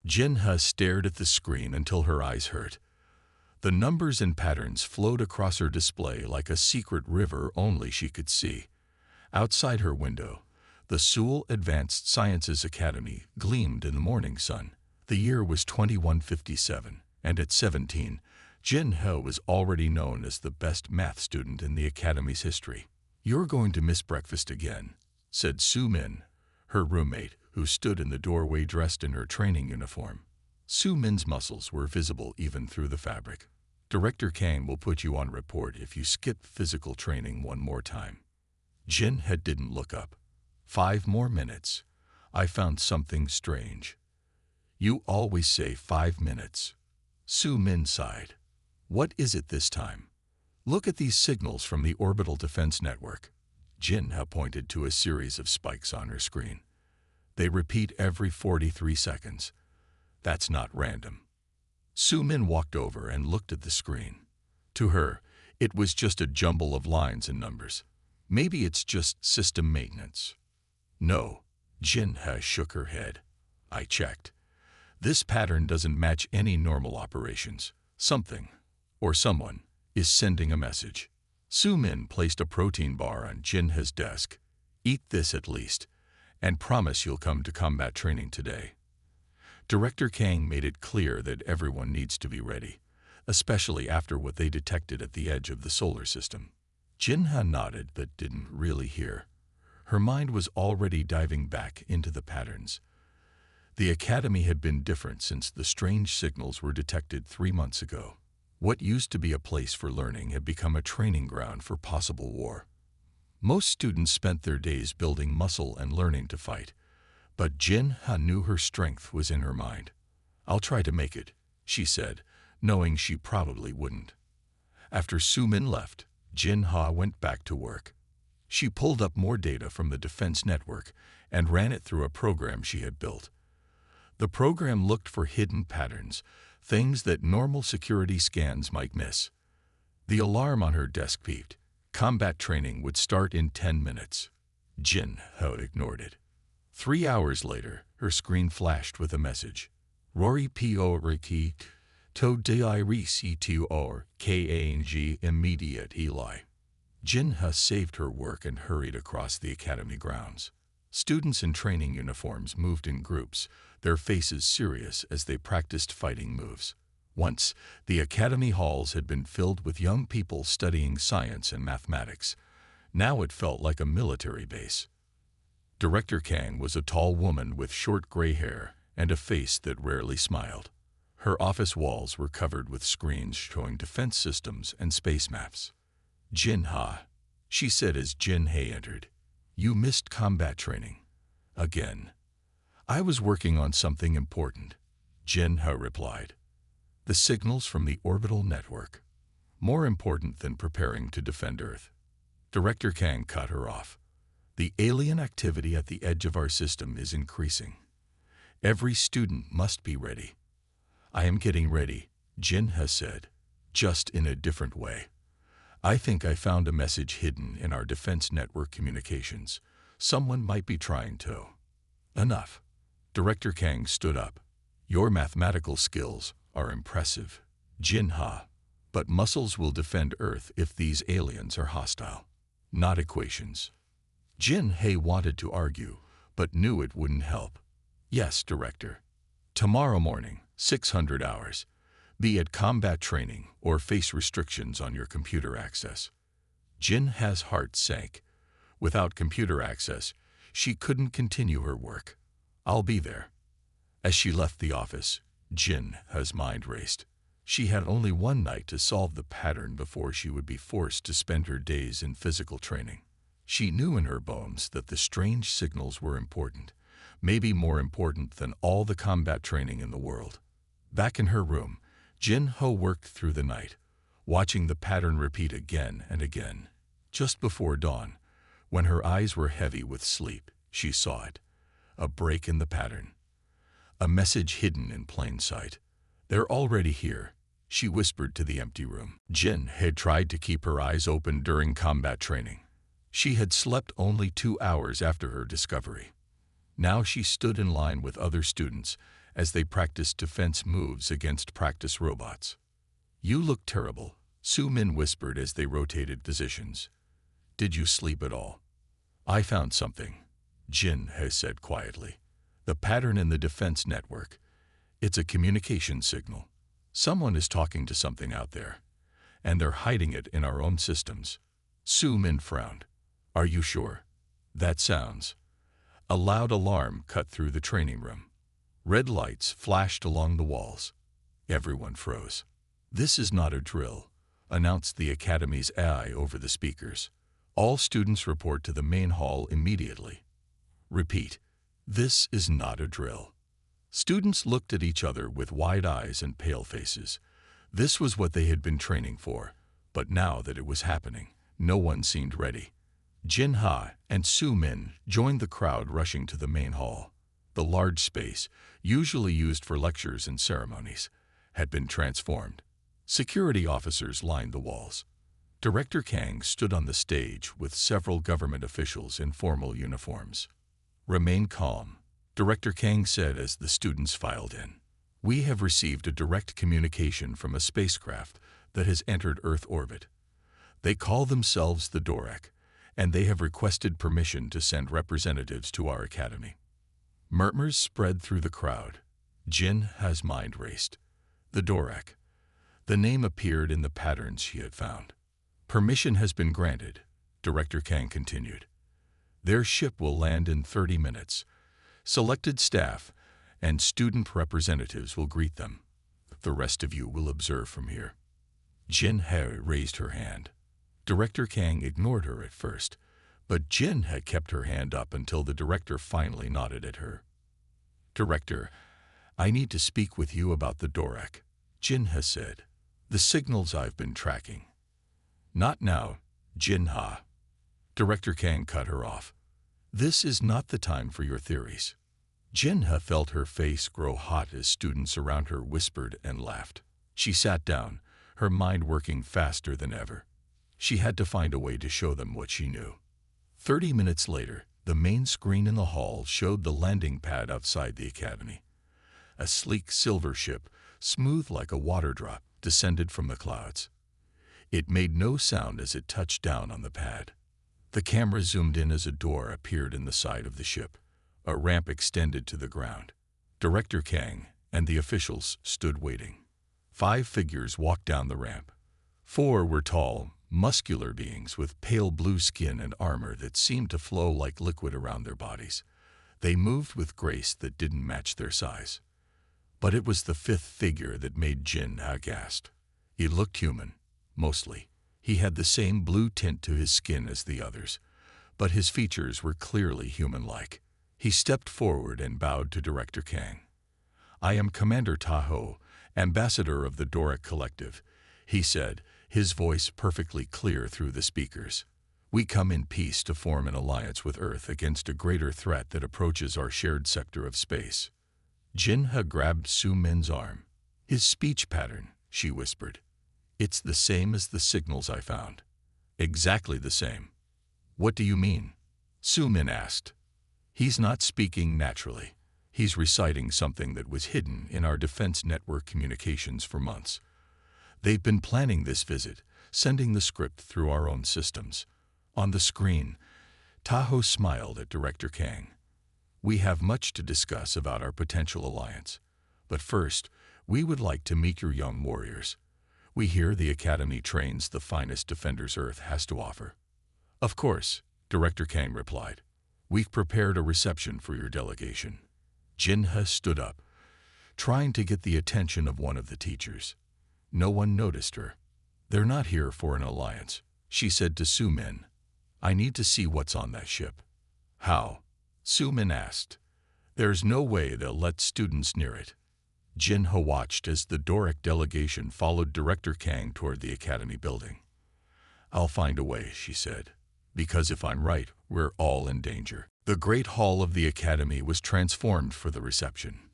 Jinha stared at the screen until her eyes hurt. The numbers and patterns flowed across her display like a secret river only she could see. Outside her window, the Seoul Advanced Sciences Academy gleamed in the morning sun. The year was 2157, and at 17, Jin-ho was already known as the best math student in the academy's history. "You're going to miss breakfast again," said Su-min, her roommate, who stood in the doorway dressed in her training uniform. Su-min's muscles were visible even through the fabric. "Director Kang will put you on report if you skip physical training one more time." Jin-ho didn't look up. 5 more minutes. I found something strange." "You always say 5 minutes." Su-min sighed. "What is it this time?" "Look at these signals from the orbital defense network." Jin-ho pointed to a series of spikes on her screen. "They repeat every 43 seconds. That's not random." Su-min walked over and looked at the screen. To her, it was just a jumble of lines and numbers. "Maybe it's just system maintenance." "No." Jin-ho shook her head. "I checked. This pattern doesn't match any normal operations. Something, or someone, is sending a message." Su-min placed a protein bar on Jin-ho's desk. "Eat this at least, and promise you'll come to combat training today." Director Kang made it clear that everyone needs to be ready, especially after what they detected at the edge of the solar system. Jin-ho nodded but didn't really hear. Her mind was already diving back into the patterns. The academy had been different since the strange signals were detected 3 months ago. What used to be a place for learning had become a training ground for possible war. Most students spent their days building muscle and learning to fight, but Jin-ho knew her strength was in her mind. "I'll try to make it," she said, knowing she probably wouldn't. After Su-min left, Jin-ho went back to work. She pulled up more data from the defense network and ran it through a program she had built. The program looked for hidden patterns, things that normal security scans might miss. The alarm on her desk beeped. Combat training would start in 10 minutes. Jin-ho ignored it. 3 hours later, her screen flashed with a message. "Rory po riki to di risi to or kang immediate Eli." Jin-ho saved her work and hurried across the academy grounds. Students in training uniforms moved in groups, their faces serious as they practiced fighting moves. Once, the academy halls had been filled with young people studying science and mathematics. Now it felt like a military base. Director Kang was a tall woman with short gray hair and a face that rarely smiled. Her office walls were covered with screens showing defense systems and space maps. "Jin-ho," she said as Jin-ho entered. "You missed combat training. Again." "I was working on something important," Jin-ho replied. "The signals from the orbital network. More important than preparing to defend Earth." Director Kang cut her off. "The alien activity at the edge of our system is increasing. Every student must be ready." "I am getting ready," Jin-ho said, just in a different way. "I think I found a message hidden in our defense network communications. Someone might be trying to." "Enough." Director Kang stood up. "Your mathematical skills are impressive, Jin-ho, but muscles will defend Earth if these aliens are hostile, not equations." Jin-ho wanted to argue, but knew it wouldn't help. "Yes, Director. Tomorrow morning, 600 hours. Be at combat training or face restrictions on your computer access." Jin-ho's heart sank. Without computer access, she couldn't continue her work. "I'll be there." As she left the office, Jin-ho's mind raced. She had only one night to solve the pattern before she would be forced to spend her days in physical training. She knew in her bones that the strange signals were important, maybe more important than all the combat training in the world. Back in her room, Jin-ho worked through the night, watching the pattern repeat again and again. Just before dawn, when her eyes were heavy with sleep, she saw it. A break in the pattern. A message hidden in plain sight. "They're already here," she whispered to the empty room. Jin had tried to keep her eyes open during combat training. She had slept only 2 hours after her discovery. Now she stood in line with other students as they practiced defense moves against practice robots. "You look terrible," Su Min whispered as they rotated positions. "Did you sleep at all?" "I found something," Jin He said quietly. "The pattern in the defense network. It's a communication signal. Someone is talking to something out there, and they're hiding it in our own systems." Su Min frowned. "Are you sure?" "That sounds." A loud alarm cut through the training room. Red lights flashed along the walls. Everyone froze. "This is not a drill," announced the Academy's AI over the speakers. "All students report to the main hall immediately." "Repeat, this is not a drill." Students looked at each other with wide eyes and pale faces. This was what they had been training for, but now that it was happening, no one seemed ready. Jin Ha and Su Min joined the crowd rushing to the main hall. The large space, usually used for lectures and ceremonies, had been transformed. Security officers lined the walls. Director Kang stood on the stage with several government officials in formal uniforms. "Remain calm," Director Kang said as the students filed in. "We have received a direct communication from a spacecraft that has entered Earth orbit. They call themselves the Dorak, and they have requested permission to send representatives to our academy." Murmurs spread through the crowd. Jin Ha's mind raced. The Dorak. The name appeared in the patterns she had found. "Permission has been granted," Director Kang continued. "Their ship will land in 30 minutes. Selected staff and student representatives will greet them. The rest of you will observe from here." Jin He raised her hand. Director Kang ignored her at first, but Jin had kept her hand up until the director finally nodded at her. "Director, I need to speak with you about the Dorak," Jin Ha said. "The signals I've been tracking." "Not now, Jin Ha." Director Kang cut her off. "This is not the time for your theories." Jin Ha felt her face grow hot as students around her whispered and laughed. She sat down, her mind working faster than ever. She had to find a way to show them what she knew. 30 minutes later, the main screen in the hall showed the landing pad outside the academy. A sleek silver ship, smooth like a water drop, descended from the clouds. It made no sound as it touched down on the pad. The camera zoomed in as a door appeared in the side of the ship. A ramp extended to the ground. Director Kang and the officials stood waiting. 5 figures walked down the ramp. 4 were tall, muscular beings with pale blue skin and armor that seemed to flow like liquid around their bodies. They moved with grace that didn't match their size. But it was the 5th figure that made Jin aghast. He looked human, mostly. He had the same blue tint to his skin as the others, but his features were clearly human-like. He stepped forward and bowed to Director Kang. "I am Commander Taho, ambassador of the Dorak Collective," he said, his voice perfectly clear through the speakers. "We come in peace to form an alliance with Earth against a greater threat that approaches our shared sector of space." Jin Ha grabbed Su Min's arm. "His speech pattern," she whispered. "It's the same as the signals I found." "Exactly the same." "What do you mean?" Su Min asked. "He's not speaking naturally. He's reciting something that was hidden in our defense network communications for months. They've been planning this visit, sending the script through our own systems." On the screen, Taho smiled at Director Kang. "We have much to discuss about our potential alliance. But first, we would like to meet your young warriors. We hear the Academy trains the finest defenders Earth has to offer." "Of course," Director Kang replied. "We've prepared a reception for your delegation." Jin Ha stood up, trying to get the attention of one of the teachers. No one noticed her. "They're not here for an alliance," she said to Su Min. "I need to see what's on that ship." "How?" Su Min asked. "There's no way they'll let students near it." Jin Ha watched as the Dorak delegation followed Director Kang toward the Academy building. "I'll find a way," she said, "because if I'm right, we're all in danger." The great hall of the Academy was transformed for the reception.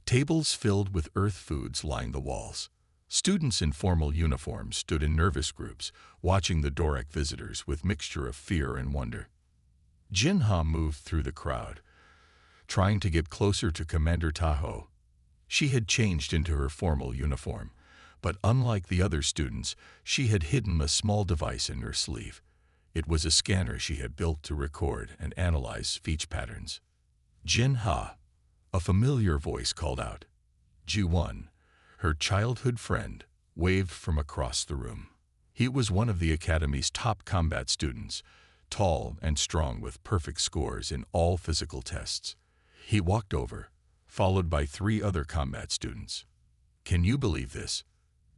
Tables filled with Earth foods lined the walls. Students in formal uniforms stood in nervous groups, watching the Dorak visitors with mixture of fear and wonder. Jin Ha moved through the crowd, trying to get closer to Commander Taho. She had changed into her formal uniform, but unlike the other students, she had hidden a small device in her sleeve. It was a scanner she had built to record and analyze speech patterns. Jin Ha, a familiar voice called out. Ji-won, her childhood friend, waved from across the room. He was one of the Academy's top combat students, tall and strong with perfect scores in all physical tests. He walked over, followed by 3 other combat students. "Can you believe this?"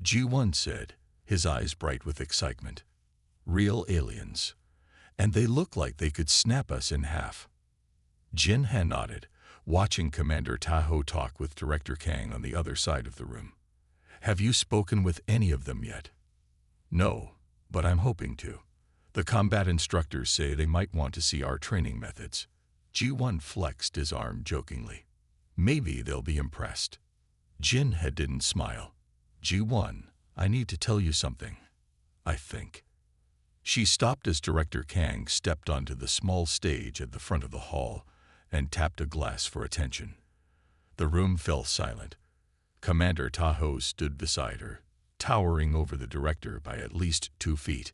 Ji-won said, his eyes bright with excitement. "Real aliens. And they look like they could snap us in half." Jin Ha nodded, watching Commander Ta-ho talk with Director Kang on the other side of the room. "Have you spoken with any of them yet?" "No, but I'm hoping to. The combat instructors say they might want to see our training methods." Ji-won flexed his arm jokingly. "Maybe they'll be impressed." Jin Ha didn't smile. "Ji-won, I need to tell you something, I think." She stopped as Director Kang stepped onto the small stage at the front of the hall and tapped a glass for attention. The room fell silent. Commander Ta-ho stood beside her, towering over the director by at least 2 feet.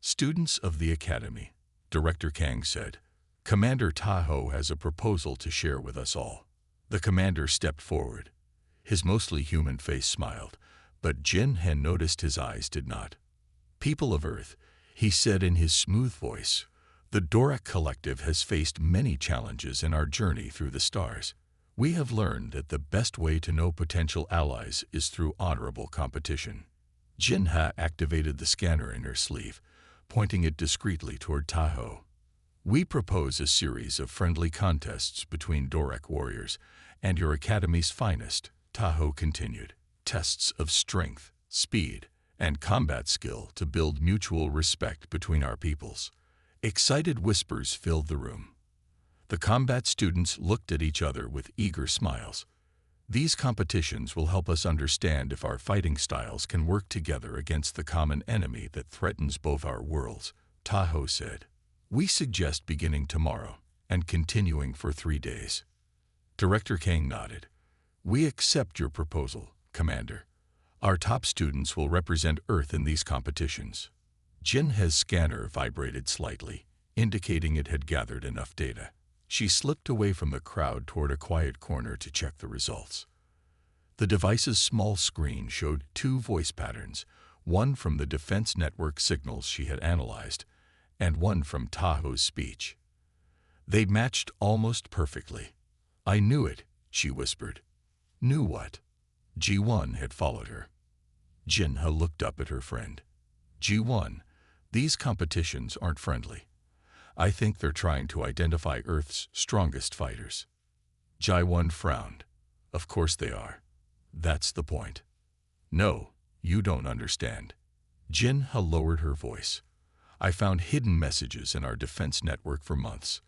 "Students of the Academy," Director Kang said, "Commander Ta-ho has a proposal to share with us all." The commander stepped forward. His mostly human face smiled, but Jin Ha noticed his eyes did not. "People of Earth," he said in his smooth voice, "the Doric Collective has faced many challenges in our journey through the stars. We have learned that the best way to know potential allies is through honorable competition." Jin Ha activated the scanner in her sleeve, pointing it discreetly toward Ta-ho. "We propose a series of friendly contests between Doric warriors and your Academy's finest," Ta-ho continued. "Tests of strength, speed, and combat skill to build mutual respect between our peoples." Excited whispers filled the room. The combat students looked at each other with eager smiles. "These competitions will help us understand if our fighting styles can work together against the common enemy that threatens both our worlds," Ta-ho said. "We suggest beginning tomorrow and continuing for 3 days." Director Kang nodded. "We accept your proposal, Commander. Our top students will represent Earth in these competitions." Jin Ha's scanner vibrated slightly, indicating it had gathered enough data. She slipped away from the crowd toward a quiet corner to check the results. The device's small screen showed 2 voice patterns, one from the defense network signals she had analyzed, and one from Ta-ho's speech. They matched almost perfectly. "I knew it," she whispered. "Knew what?" Ji-won had followed her. Jin Ha looked up at her friend. "Ji-won, these competitions aren't friendly. I think they're trying to identify Earth's strongest fighters." Ji-won frowned. "Of course they are. That's the point." "No, you don't understand." Jin Ha lowered her voice. "I found hidden messages in our defense network for months.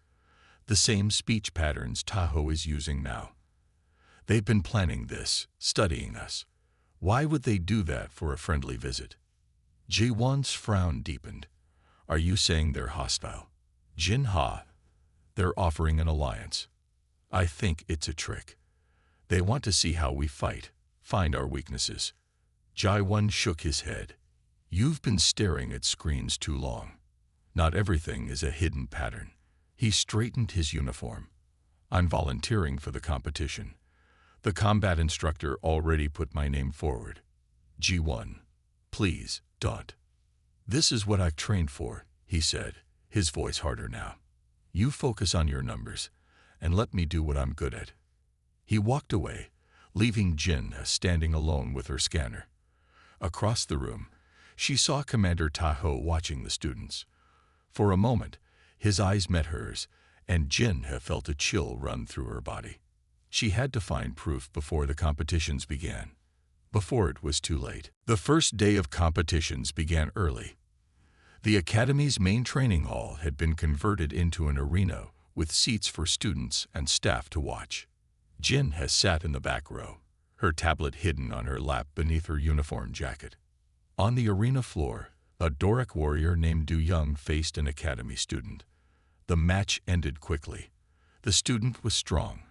The same speech patterns Ta-ho is using now. They've been planning this, studying us. Why would they do that for a friendly visit?" Ji-won's frown deepened. "Are you saying they're hostile?" Jin Ha, "They're offering an alliance. I think it's a trick. They want to see how we fight, find our weaknesses." Ji-won shook his head. "You've been staring at screens too long. Not everything is a hidden pattern." He straightened his uniform. "I'm volunteering for the competition. The combat instructor already put my name forward." Ji-won, "Please, don't." "This is what I've trained for," he said, his voice harder now. "You focus on your numbers, and let me do what I'm good at." He walked away, leaving Jin standing alone with her scanner. Across the room, she saw Commander Ta-ho watching the students. For a moment, his eyes met hers, and Jin felt a chill run through her body. She had to find proof before the competitions began, before it was too late. The first day of competitions began early. The Academy's main training hall had been converted into an arena with seats for students and staff to watch. Jin sat in the back row, her tablet hidden on her lap beneath her uniform jacket. On the arena floor, a Doric warrior named Du Young faced an Academy student. The match ended quickly. The student was strong,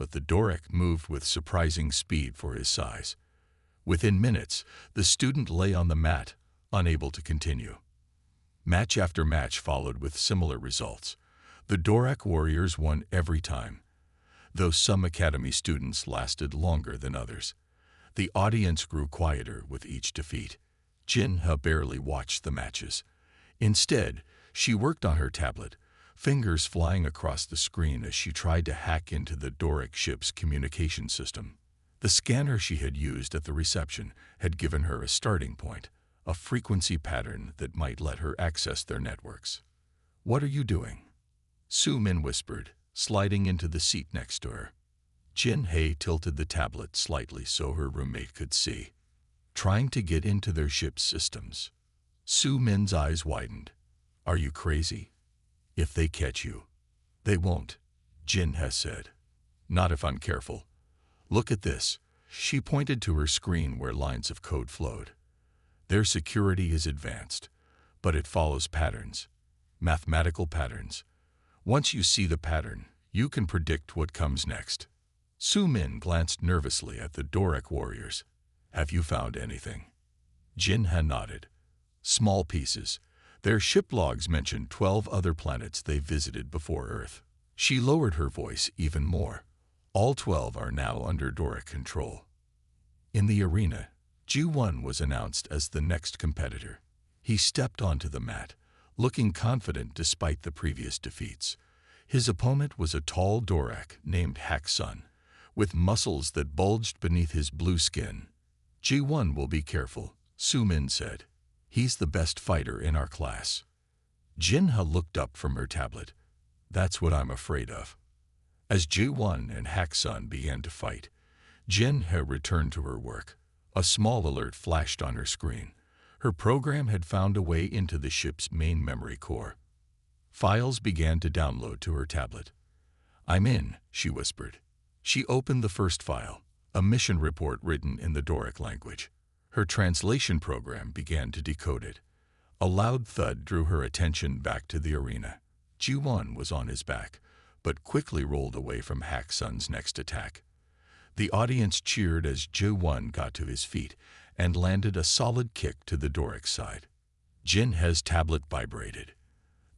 but the Doric moved with surprising speed for his size. Within minutes, the student lay on the mat, unable to continue. Match after match followed with similar results. The Doric warriors won every time, though some academy students lasted longer than others. The audience grew quieter with each defeat. Jinha barely watched the matches. Instead, she worked on her tablet, fingers flying across the screen as she tried to hack into the Doric ship's communication system. The scanner she had used at the reception had given her a starting point, a frequency pattern that might let her access their networks. "What are you doing?" Su-min whispered, sliding into the seat next to her. Jin-hye tilted the tablet slightly so her roommate could see. "Trying to get into their ship's systems." Su-min's eyes widened. "Are you crazy? If they catch you." "They won't," Jin-hye said. "Not if I'm careful. Look at this." She pointed to her screen where lines of code flowed. "Their security is advanced, but it follows patterns, mathematical patterns. Once you see the pattern, you can predict what comes next." Su-min glanced nervously at the Doric warriors. "Have you found anything?" Jin-hye nodded. "Small pieces. Their ship logs mentioned 12 other planets they visited before Earth." She lowered her voice even more. "All 12 are now under Doric control." In the arena, Ji-won was announced as the next competitor. He stepped onto the mat, looking confident despite the previous defeats. His opponent was a tall Doric named Hak-sun, with muscles that bulged beneath his blue skin. "Ji-won will be careful," Su-min said. "He's the best fighter in our class." Jin-hye looked up from her tablet. "That's what I'm afraid of." As Ji-won and Hak-sun began to fight, Jin-hye returned to her work. A small alert flashed on her screen. Her program had found a way into the ship's main memory core. Files began to download to her tablet. "I'm in," she whispered. She opened the first file, a mission report written in the Doric language. Her translation program began to decode it. A loud thud drew her attention back to the arena. Ji-won was on his back, but quickly rolled away from Hak-sun's next attack. The audience cheered as Ji-won got to his feet and landed a solid kick to the Doric side. Jin-hye's tablet vibrated.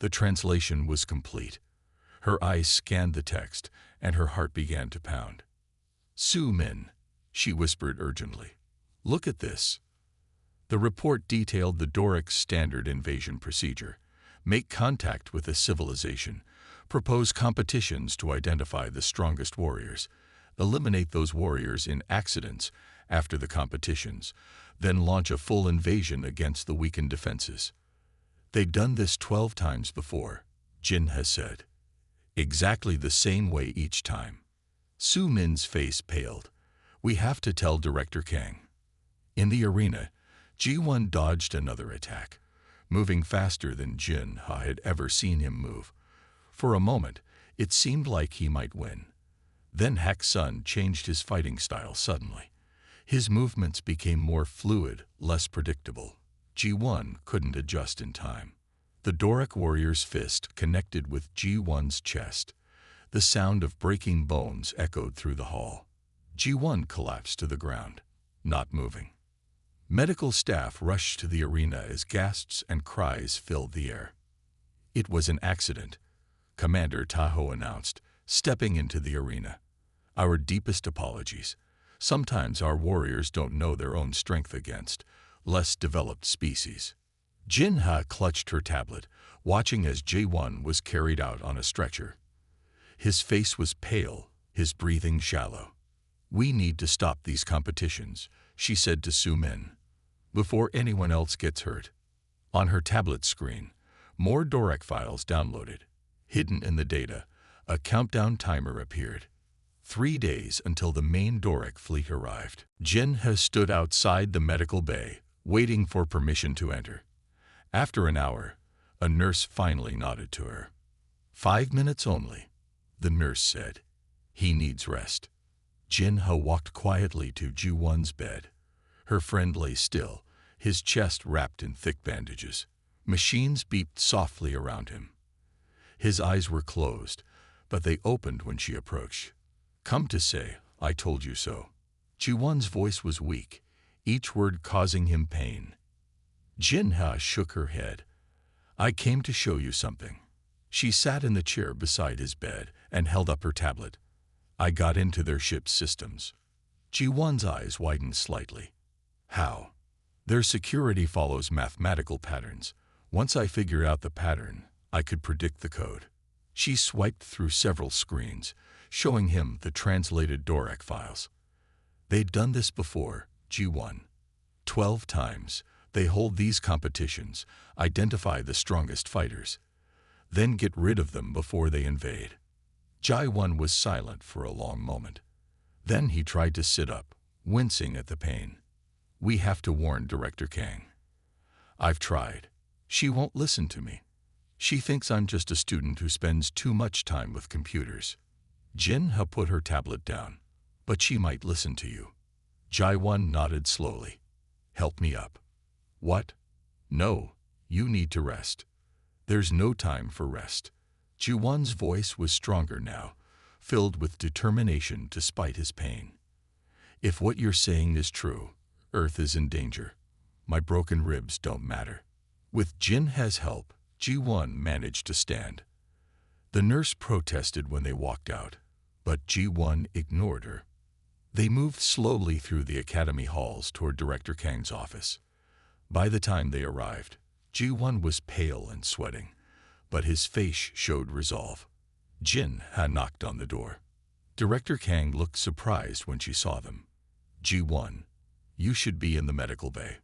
The translation was complete. Her eyes scanned the text, and her heart began to pound. "Su-min," she whispered urgently. "Look at this." The report detailed the Doric standard invasion procedure. Make contact with a civilization. Propose competitions to identify the strongest warriors. Eliminate those warriors in accidents after the competitions. Then launch a full invasion against the weakened defenses. "They've done this 12 times before," Jin-hye said. "Exactly the same way each time." Su-min's face paled. "We have to tell Director Kang." In the arena, Ji-won dodged another attack, moving faster than Jin-hye had ever seen him move. For a moment, it seemed like he might win. Then Hak-sun changed his fighting style suddenly. His movements became more fluid, less predictable. Ji-won couldn't adjust in time. The Doric warrior's fist connected with Ji-won's chest. The sound of breaking bones echoed through the hall. Ji-won collapsed to the ground, not moving. Medical staff rushed to the arena as gasps and cries filled the air. "It was an accident," Commander Taho announced, stepping into the arena. "Our deepest apologies. Sometimes our warriors don't know their own strength against less developed species." Jin-hye clutched her tablet, watching as Ji-won was carried out on a stretcher. His face was pale, his breathing shallow. "We need to stop these competitions," she said to Su-min, "before anyone else gets hurt." On her tablet screen, more Doric files downloaded. Hidden in the data, a countdown timer appeared. 3 days until the main Doric fleet arrived. Jin-hye stood outside the medical bay, waiting for permission to enter. After an hour, a nurse finally nodded to her. 5 minutes only, the nurse said. "He needs rest." Jin-hye walked quietly to Ji-won's bed. Her friend lay still, his chest wrapped in thick bandages. Machines beeped softly around him. His eyes were closed, but they opened when she approached. Come to say, I told you so. Ji-won's voice was weak, each word causing him pain. Jin-ha shook her head. I came to show you something. She sat in the chair beside his bed and held up her tablet. I got into their ship's systems. Ji-won's eyes widened slightly. How? Their security follows mathematical patterns. Once I figured out the pattern, I could predict the code. She swiped through several screens, showing him the translated Doric files. They'd done this before, Ji-won. 12 times. They hold these competitions, identify the strongest fighters, then get rid of them before they invade. Ji-won was silent for a long moment. Then he tried to sit up, wincing at the pain. We have to warn Director Kang. I've tried. She won't listen to me. She thinks I'm just a student who spends too much time with computers. Jin-ha put her tablet down. But she might listen to you. Ji-won nodded slowly. Help me up. What? No, you need to rest. There's no time for rest. Ji-won's voice was stronger now, filled with determination despite his pain. If what you're saying is true, Earth is in danger. My broken ribs don't matter. With Jin-ha's help, Ji-won managed to stand. The nurse protested when they walked out, but Ji-won ignored her. They moved slowly through the academy halls toward Director Kang's office. By the time they arrived, Ji-won was pale and sweating, but his face showed resolve. Jin-ha knocked on the door. Director Kang looked surprised when she saw them. Ji-won, you should be in the medical bay.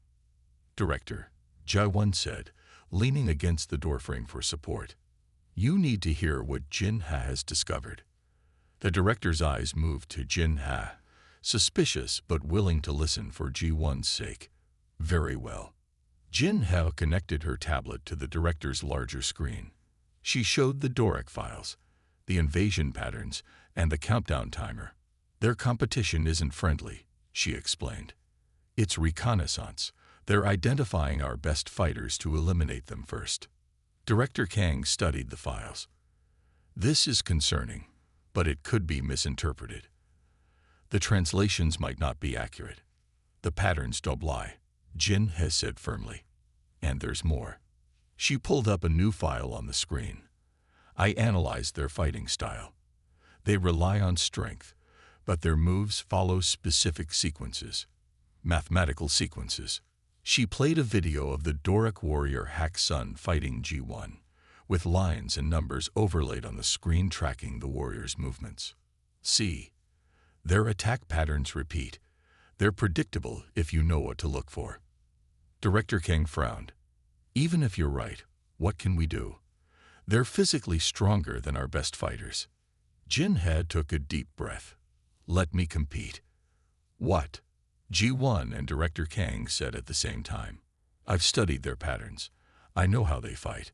Director, Ji-won said, leaning against the doorframe for support. You need to hear what Jin-ha has discovered. The director's eyes moved to Jin-ha, suspicious but willing to listen for Ji-won's sake. Very well. Jin-ha connected her tablet to the director's larger screen. She showed the Doric files, the invasion patterns, and the countdown timer. Their competition isn't friendly, she explained. It's reconnaissance. They're identifying our best fighters to eliminate them first. Director Kang studied the files. This is concerning, but it could be misinterpreted. The translations might not be accurate. The patterns don't lie, Jin has said firmly. And there's more. She pulled up a new file on the screen. I analyzed their fighting style. They rely on strength, but their moves follow specific sequences, mathematical sequences. She played a video of the Doric warrior Hack Sun fighting Ji-won, with lines and numbers overlaid on the screen tracking the warrior's movements. See, their attack patterns repeat. They're predictable if you know what to look for. Director Kang frowned. Even if you're right, what can we do? They're physically stronger than our best fighters. Jin-ha took a deep breath. Let me compete. What? Ji-won and Director Kang said at the same time. I've studied their patterns. I know how they fight.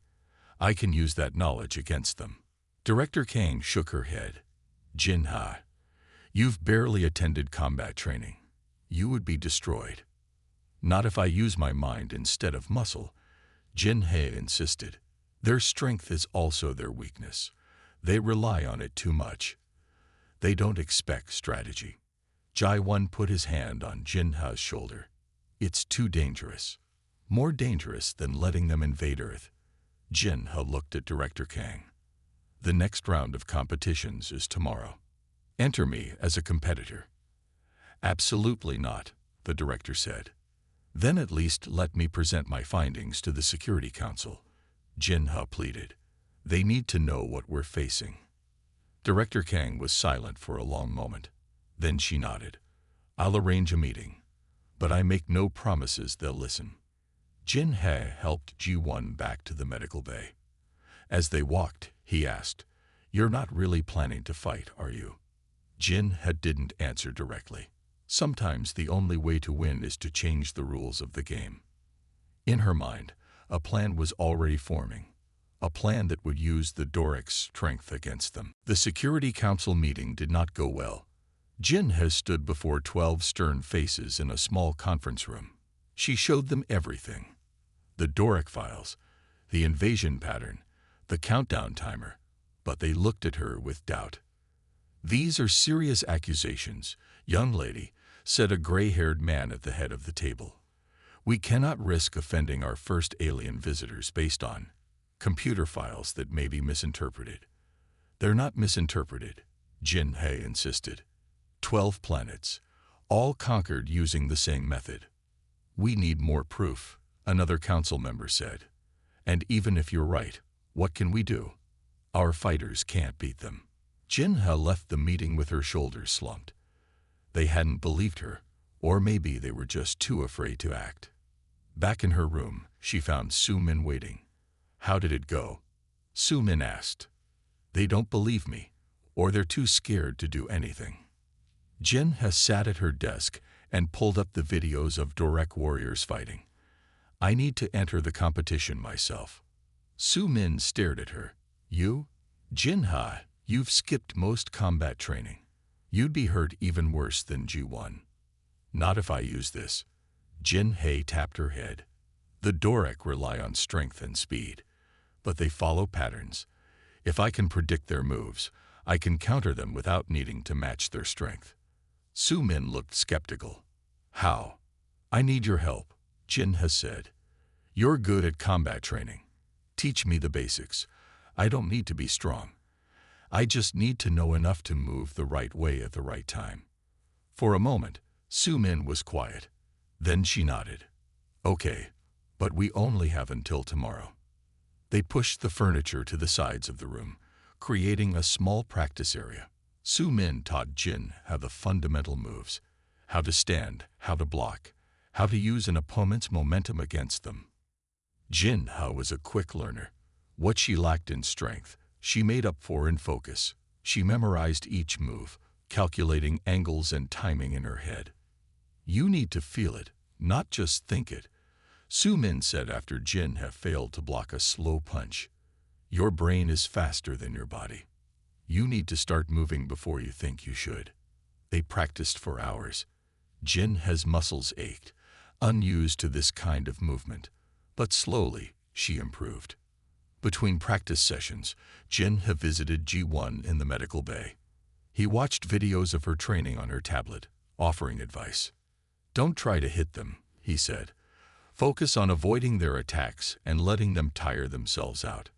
I can use that knowledge against them. Director Kang shook her head. Jin-ha, you've barely attended combat training. You would be destroyed. Not if I use my mind instead of muscle, Jin-ha insisted. Their strength is also their weakness. They rely on it too much. They don't expect strategy. Ji-won put his hand on Jin-ha's shoulder. It's too dangerous. More dangerous than letting them invade Earth. Jin-ha looked at Director Kang. The next round of competitions is tomorrow. Enter me as a competitor. Absolutely not, the director said. Then at least let me present my findings to the Security Council, Jin-ha pleaded. They need to know what we're facing. Director Kang was silent for a long moment. Then she nodded. I'll arrange a meeting, but I make no promises they'll listen. Jin-ha helped Ji-won back to the medical bay. As they walked, he asked, You're not really planning to fight, are you? Jin-ha didn't answer directly. Sometimes the only way to win is to change the rules of the game. In her mind, a plan was already forming. A plan that would use the Doric's strength against them. The Security Council meeting did not go well. Jin-ha stood before 12 stern faces in a small conference room. She showed them everything. The Doric files, the invasion pattern, the countdown timer, but they looked at her with doubt. "These are serious accusations, young lady," said a gray-haired man at the head of the table. "We cannot risk offending our first alien visitors based on computer files that may be misinterpreted." "They're not misinterpreted," Jin He insisted. 12 planets, all conquered using the same method. "We need more proof," another council member said. "And even if you're right, what can we do? Our fighters can't beat them." Jin He left the meeting with her shoulders slumped. They hadn't believed her, or maybe they were just too afraid to act. Back in her room, she found Su Min waiting. "How did it go?" Su Min asked. "They don't believe me, or they're too scared to do anything." Jin He sat at her desk and pulled up the videos of Dorek warriors fighting. "I need to enter the competition myself." Su Min stared at her. "You? Jin He, you've skipped most combat training. You'd be hurt even worse than G1. "Not if I use this." Jin He tapped her head. "The Dorek rely on strength and speed, but they follow patterns. If I can predict their moves, I can counter them without needing to match their strength." Su Min looked skeptical. "How?" "I need your help," Jin He said. "You're good at combat training. Teach me the basics. I don't need to be strong. I just need to know enough to move the right way at the right time." For a moment, Su Min was quiet. Then she nodded. "Okay, but we only have until tomorrow." They pushed the furniture to the sides of the room, creating a small practice area. Su Min taught Jin how the fundamental moves, how to stand, how to block, how to use an opponent's momentum against them. Jin He was a quick learner. What she lacked in strength, she made up for in focus. She memorized each move, calculating angles and timing in her head. "You need to feel it, not just think it," Su Min said after Jin He failed to block a slow punch. "Your brain is faster than your body. You need to start moving before you think you should." They practiced for hours. Jin He's muscles ached, unused to this kind of movement, but slowly she improved. Between practice sessions, Jin He visited G1 in the medical bay. He watched videos of her training on her tablet, offering advice. "Don't try to hit them," he said. "Focus on avoiding their attacks and letting them tire themselves out.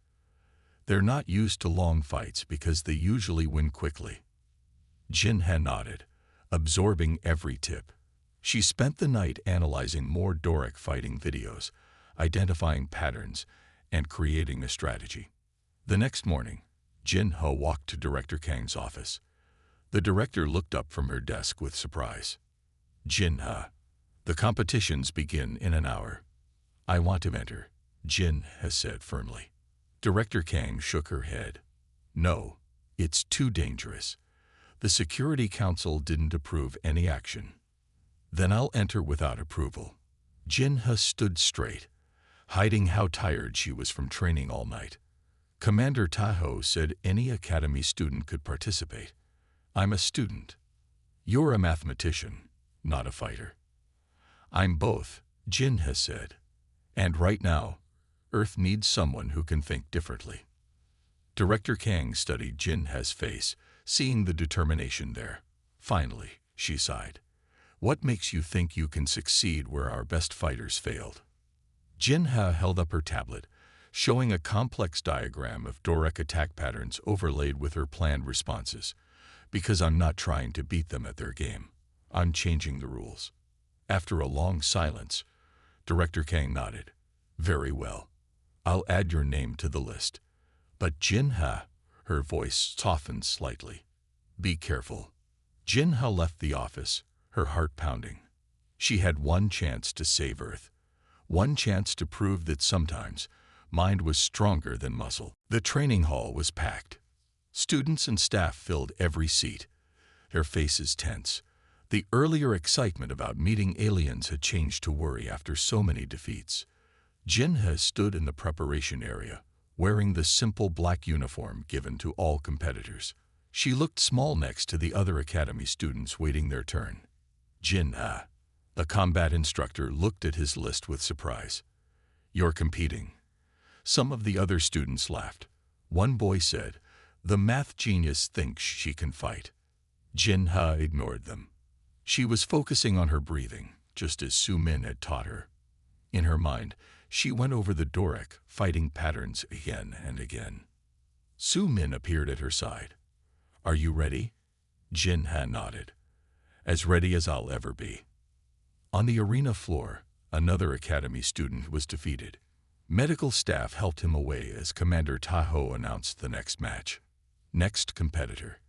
They're not used to long fights because they usually win quickly." Jin He nodded, absorbing every tip. She spent the night analyzing more Dorek fighting videos, identifying patterns, and creating a strategy. The next morning, Jin He walked to Director Kang's office. The director looked up from her desk with surprise. "Jin He, the competitions begin in an hour." "I want to enter," Jin He said firmly. Director Kang shook her head. "No, it's too dangerous. The Security Council didn't approve any action." "Then I'll enter without approval." Jin He stood straight, hiding how tired she was from training all night. "Commander Tahoe said any academy student could participate. I'm a student." "You're a mathematician, not a fighter." "I'm both," Jin He said. "And right now, Earth needs someone who can think differently." Director Kang studied Jin He's face, seeing the determination there. "Finally," she sighed. "What makes you think you can succeed where our best fighters failed?" Jin He held up her tablet, showing a complex diagram of Dorek attack patterns overlaid with her planned responses. "Because I'm not trying to beat them at their game. I'm changing the rules." After a long silence, Director Kang nodded. "Very well. I'll add your name to the list. But Jin He," her voice softened slightly, "be careful." Jin He left the office, her heart pounding. She had one chance to save Earth. One chance to prove that sometimes mind was stronger than muscle. The training hall was packed. Students and staff filled every seat, their faces tense. The earlier excitement about meeting aliens had changed to worry after so many defeats. Jin He stood in the preparation area, wearing the simple black uniform given to all competitors. She looked small next to the other academy students waiting their turn. "Jin He," the combat instructor looked at his list with surprise. "You're competing." Some of the other students laughed. One boy said, "The math genius thinks she can fight." Jin-ha ignored them. She was focusing on her breathing, just as Su-min had taught her. In her mind, she went over the Doric fighting patterns again and again. Su-min appeared at her side. "Are you ready?" Jin-ha nodded. "As ready as I'll ever be." On the arena floor, another academy student was defeated. Medical staff helped him away as Commander Taho announced the next match. Next competitor: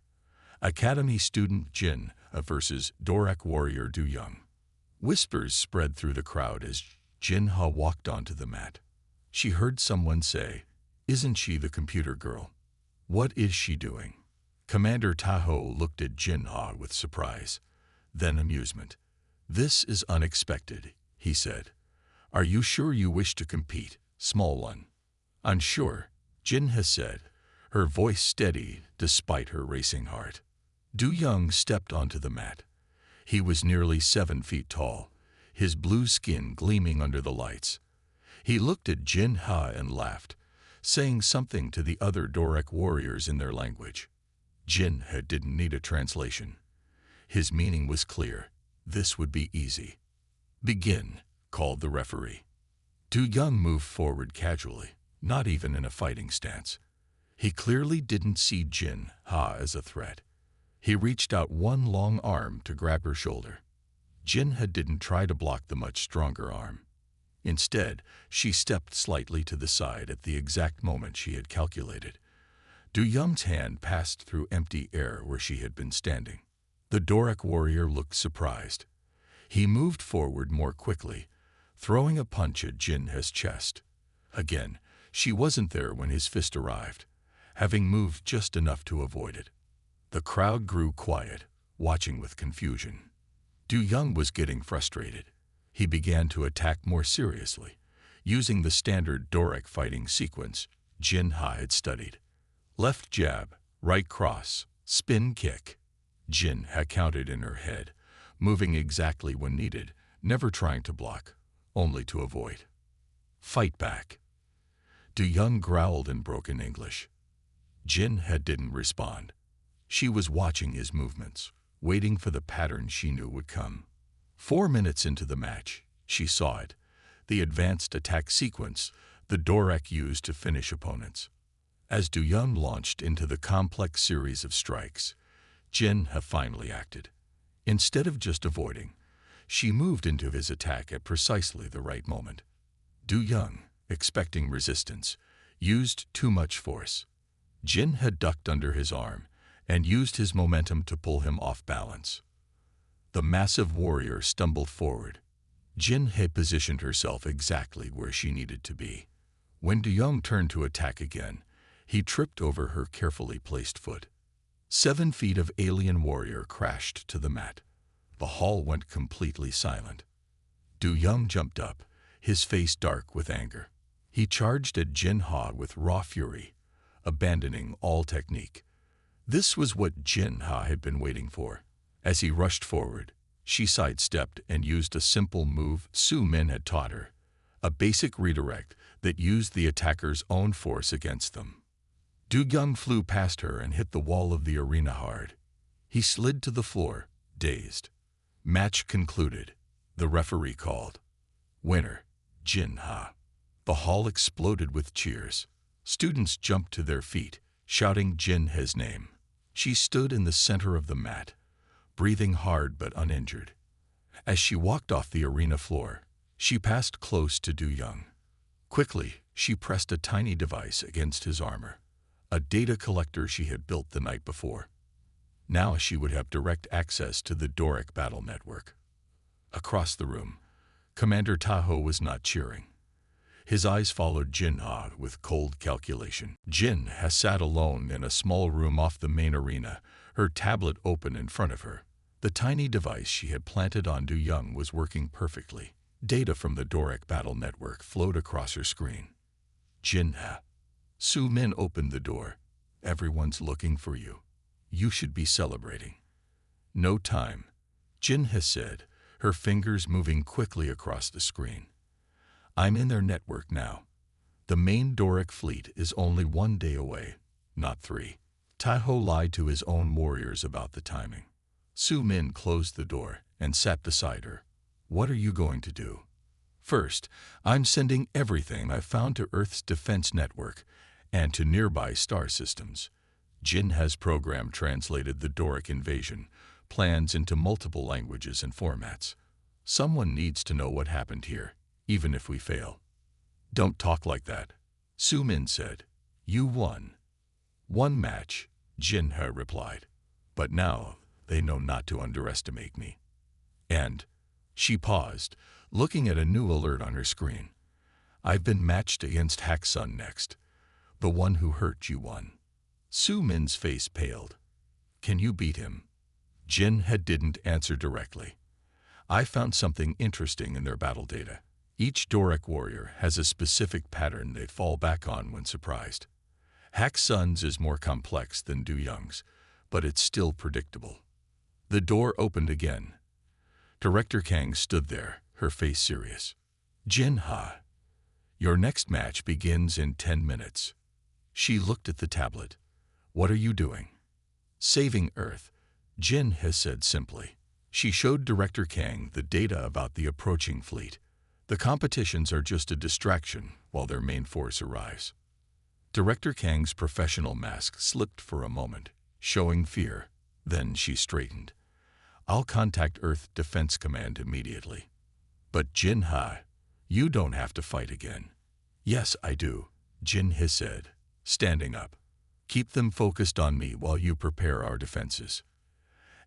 Academy student Jin versus Doric warrior Du Young. Whispers spread through the crowd as Jin-ha walked onto the mat. She heard someone say, "Isn't she the computer girl? What is she doing?" Commander Taho looked at Jin-ha with surprise, then amusement. "This is unexpected," he said. "Are you sure you wish to compete, small one?" "I'm sure," Jin-ha said, her voice steady despite her racing heart. Du Young stepped onto the mat. He was nearly 7 feet tall, his blue skin gleaming under the lights. He looked at Jin-ha and laughed, saying something to the other Doric warriors in their language. Jin-ha didn't need a translation. His meaning was clear. This would be easy. "Begin," called the referee. Du Young moved forward casually, not even in a fighting stance. He clearly didn't see Jin-ha as a threat. He reached out one long arm to grab her shoulder. Jin-ha didn't try to block the much stronger arm. Instead, she stepped slightly to the side at the exact moment she had calculated. Du Young's hand passed through empty air where she had been standing. The Doric warrior looked surprised. He moved forward more quickly, throwing a punch at Jin-ha's chest. Again, she wasn't there when his fist arrived, having moved just enough to avoid it. The crowd grew quiet, watching with confusion. Du Young was getting frustrated. He began to attack more seriously, using the standard Doric fighting sequence Jin-ha had studied. Left jab, right cross, spin kick. Jin-ha counted in her head, moving exactly when needed, never trying to block, only to avoid. "Fight back." Du Young growled in broken English. Jin-ha didn't respond. She was watching his movements, waiting for the pattern she knew would come. 4 minutes into the match, she saw it, the advanced attack sequence the Doric used to finish opponents. As Du Young launched into the complex series of strikes, Jin-ha finally acted. Instead of just avoiding, she moved into his attack at precisely the right moment. Du Young, expecting resistance, used too much force. Jin-ha ducked under his arm and used his momentum to pull him off balance. The massive warrior stumbled forward. Jin-ha positioned herself exactly where she needed to be. When Du Young turned to attack again, he tripped over her carefully placed foot. 7 feet of alien warrior crashed to the mat. The hall went completely silent. Du Young jumped up, his face dark with anger. He charged at Jin-ha with raw fury, abandoning all technique. This was what Jin-ha had been waiting for. As he rushed forward, she sidestepped and used a simple move Su-min had taught her, a basic redirect that used the attacker's own force against them. Du Young flew past her and hit the wall of the arena hard. He slid to the floor, dazed. Match concluded. The referee called. Winner, Jin-ha. The hall exploded with cheers. Students jumped to their feet, shouting Jin-ha's name. She stood in the center of the mat, breathing hard but uninjured. As she walked off the arena floor, she passed close to Du Young. Quickly, she pressed a tiny device against his armor, a data collector she had built the night before. Now she would have direct access to the Doric battle network. Across the room, Commander Taho was not cheering. His eyes followed Jin-ha with cold calculation. Jin-ha sat alone in a small room off the main arena, her tablet open in front of her. The tiny device she had planted on Du Young was working perfectly. Data from the Doric battle network flowed across her screen. Jin-ha. Su-min opened the door. Everyone's looking for you. You should be celebrating. No time, Jin-ha said, her fingers moving quickly across the screen. I'm in their network now. The main Doric fleet is only 1 day away, not 3. Taho lied to his own warriors about the timing. Su Min closed the door and sat beside her. What are you going to do? First, I'm sending everything I've found to Earth's defense network and to nearby star systems. Jin has program translated the Doric invasion plans into multiple languages and formats. Someone needs to know what happened here, even if we fail. Don't talk like that, Su Min said. You won. One match, Jin He replied. But now they know not to underestimate me. And she paused, looking at a new alert on her screen. I've been matched against Hack Sun next. The one who hurt you won. Su Min's face paled. Can you beat him? Jin He didn't answer directly. I found something interesting in their battle data. Each Doric warrior has a specific pattern they fall back on when surprised. Hack Sun's is more complex than Du Young's, but it's still predictable. The door opened again. Director Kang stood there, her face serious. Jin He, your next match begins in 10 minutes. She looked at the tablet. What are you doing? Saving Earth, Jin He said simply. She showed Director Kang the data about the approaching fleet. The competitions are just a distraction while their main force arrives. Director Kang's professional mask slipped for a moment, showing fear. Then she straightened. I'll contact Earth Defense Command immediately. But Jin He, you don't have to fight again. Yes, I do, Jin He said, standing up. Keep them focused on me while you prepare our defenses.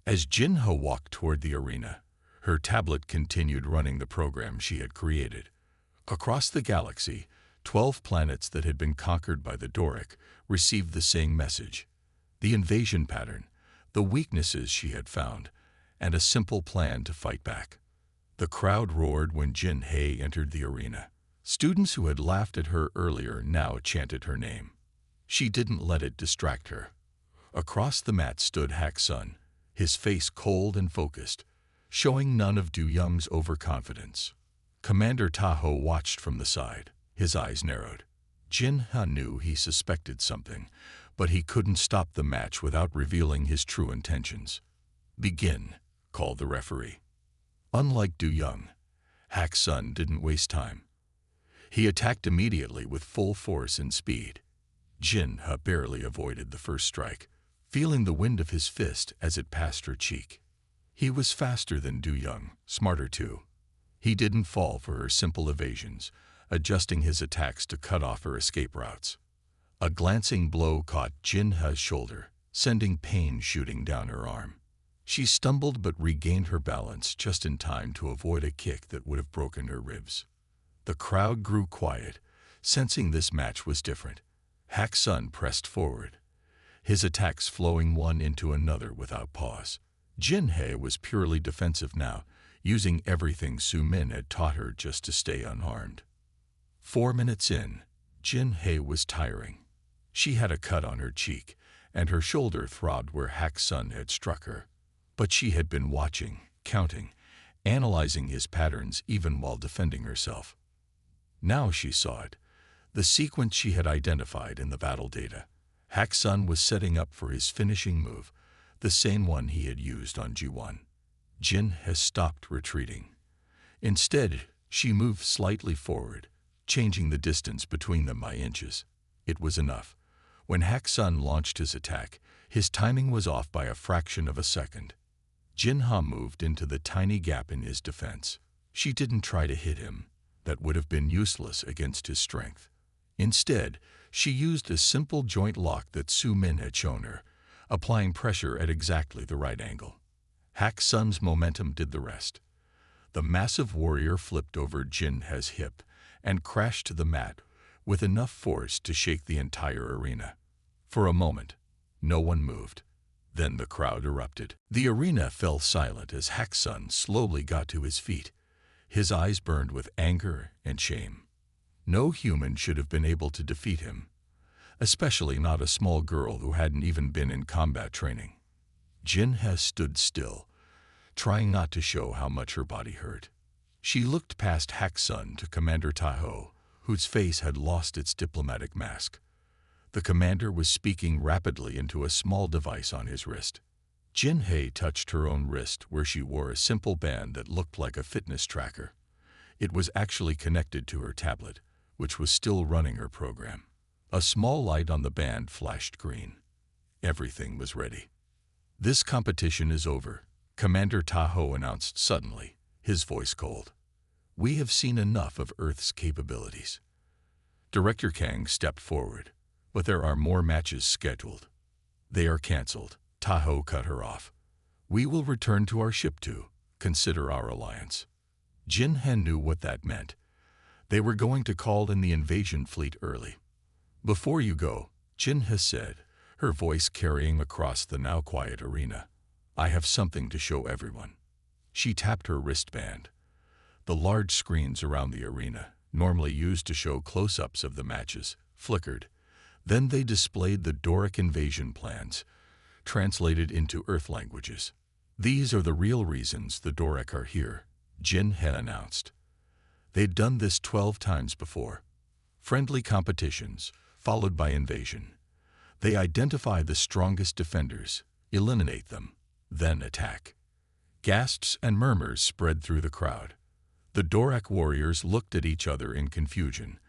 As Jin He walked toward the arena, her tablet continued running the program she had created. Across the galaxy, 12 planets that had been conquered by the Doric received the same message. The invasion pattern, the weaknesses she had found, and a simple plan to fight back. The crowd roared when Jin He entered the arena. Students who had laughed at her earlier now chanted her name. She didn't let it distract her. Across the mat stood Hack Sun, his face cold and focused, showing none of Du Young's overconfidence. Commander Tahoe watched from the side, his eyes narrowed. Jin He knew he suspected something, but he couldn't stop the match without revealing his true intentions. Begin, called the referee. Unlike Du Young, Hack Sun didn't waste time. He attacked immediately with full force and speed. Jin He barely avoided the first strike, feeling the wind of his fist as it passed her cheek. He was faster than Du Young, smarter too. He didn't fall for her simple evasions, adjusting his attacks to cut off her escape routes. A glancing blow caught Jin He's shoulder, sending pain shooting down her arm. She stumbled but regained her balance just in time to avoid a kick that would have broken her ribs. The crowd grew quiet, sensing this match was different. Hack Sun pressed forward, his attacks flowing one into another without pause. Jin He was purely defensive now, using everything Su Min had taught her just to stay unharmed. 4 minutes in, Jin He was tiring. She had a cut on her cheek, and her shoulder throbbed where Hack Sun had struck her. But she had been watching, counting, analyzing his patterns even while defending herself. Now she saw it, the sequence she had identified in the battle data. Hack Sun was setting up for his finishing move, the same one he had used on Ji-1. Jin He stopped retreating. Instead, she moved slightly forward, changing the distance between them by inches. It was enough. When Hack Sun launched his attack, his timing was off by a fraction of a second. Jin He moved into the tiny gap in his defense. She didn't try to hit him. That would have been useless against his strength. Instead, she used a simple joint lock that Su Min had shown her, applying pressure at exactly the right angle. Hack Sun's momentum did the rest. The massive warrior flipped over Jin He's hip and crashed to the mat with enough force to shake the entire arena. For a moment, no one moved. Then the crowd erupted. The arena fell silent as Hack Sun slowly got to his feet. His eyes burned with anger and shame. No human should have been able to defeat him, especially not a small girl who hadn't even been in combat training. Jin He stood still, trying not to show how much her body hurt. She looked past Hack Sun to Commander Tahoe, whose face had lost its diplomatic mask. The commander was speaking rapidly into a small device on his wrist. Jin-Hei touched her own wrist where she wore a simple band that looked like a fitness tracker. It was actually connected to her tablet, which was still running her program. A small light on the band flashed green. Everything was ready. "This competition is over," Commander Tahoe announced suddenly, his voice cold. "We have seen enough of Earth's capabilities." Director Kang stepped forward. "But there are more matches scheduled." "They are canceled," Tahoe cut her off. "We will return to our ship to consider our alliance." Jin-He knew what that meant. They were going to call in the invasion fleet early. "Before you go," Jin-He said, her voice carrying across the now quiet arena, "I have something to show everyone." She tapped her wristband. The large screens around the arena, normally used to show close-ups of the matches, flickered. Then they displayed the Doric invasion plans, translated into Earth languages. "These are the real reasons the Doric are here," Jin-He announced. They'd done this 12 times before. Friendly competitions, followed by invasion. They identify the strongest defenders, eliminate them, then attack. Gasps and murmurs spread through the crowd. The Doric warriors looked at each other in confusion.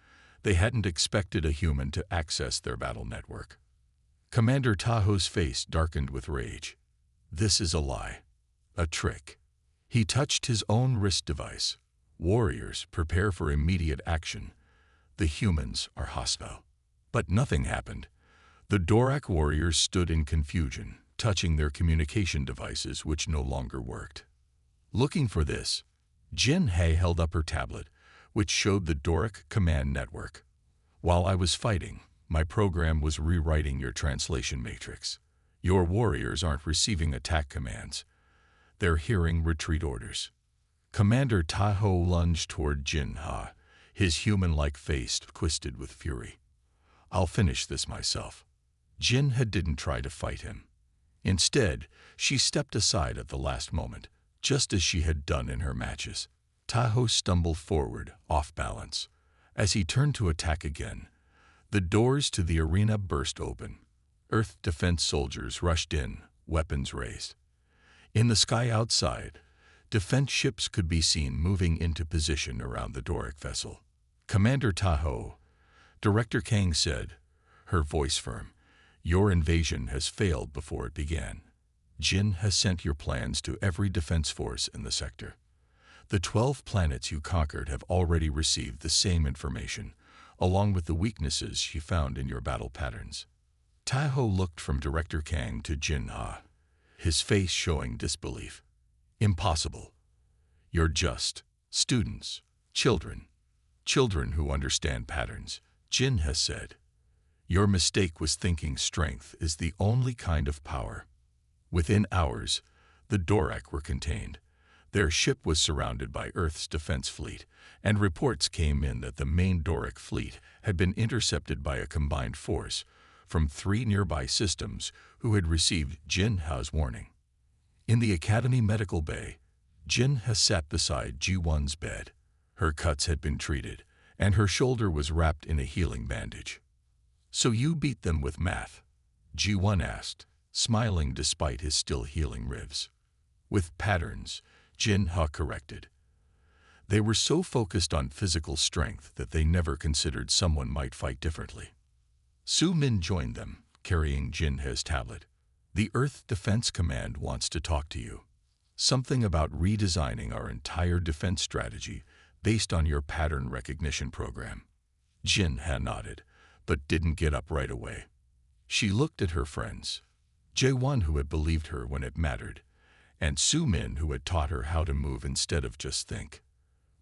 They hadn't expected a human to access their battle network. Commander Tahoe's face darkened with rage. "This is a lie. A trick." He touched his own wrist device. "Warriors, prepare for immediate action. The humans are hostile." But nothing happened. The Doric warriors stood in confusion, touching their communication devices which no longer worked. Looking for this, Jin-Hei held up her tablet, which showed the Doric command network. "While I was fighting, my program was rewriting your translation matrix. Your warriors aren't receiving attack commands. They're hearing retreat orders." Commander Tahoe lunged toward Jin-He, his human-like face twisted with fury. "I'll finish this myself." Jin-He didn't try to fight him. Instead, she stepped aside at the last moment, just as she had done in her matches. Tahoe stumbled forward, off balance. As he turned to attack again, the doors to the arena burst open. Earth defense soldiers rushed in, weapons raised. In the sky outside, defense ships could be seen moving into position around the Doric vessel. "Commander Tahoe," Director Kang said, her voice firm, "your invasion has failed before it began. Jin has sent your plans to every defense force in the sector. The 12 planets you conquered have already received the same information, along with the weaknesses she found in your battle patterns." Tahoe looked from Director Kang to Jin-He, his face showing disbelief. "Impossible. You're just students, children who understand patterns," Jin-He said. "Your mistake was thinking strength is the only kind of power." Within hours, the Doric were contained. Their ship was surrounded by Earth's defense fleet, and reports came in that the main Doric fleet had been intercepted by a combined force from 3 nearby systems who had received Jin-He's warning. In the Academy Medical Bay, Jin-He sat beside Ji-Won's bed. Her cuts had been treated, and her shoulder was wrapped in a healing bandage. "So you beat them with math?" Ji-Won asked, smiling despite his still healing ribs. "With patterns," Jin-He corrected. They were so focused on physical strength that they never considered someone might fight differently. Su-Min joined them, carrying Jin-He's tablet. "The Earth Defense Command wants to talk to you. Something about redesigning our entire defense strategy based on your pattern recognition program." Jin-He nodded, but didn't get up right away. She looked at her friends, Jae-won, who had believed her when it mattered, and Su-Min, who had taught her how to move instead of just think.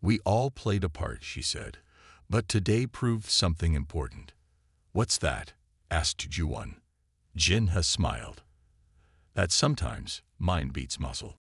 "We all played a part," she said, "but today proved something important." "What's that?" asked Jae-won. Jin-He smiled. "That sometimes mind beats muscle."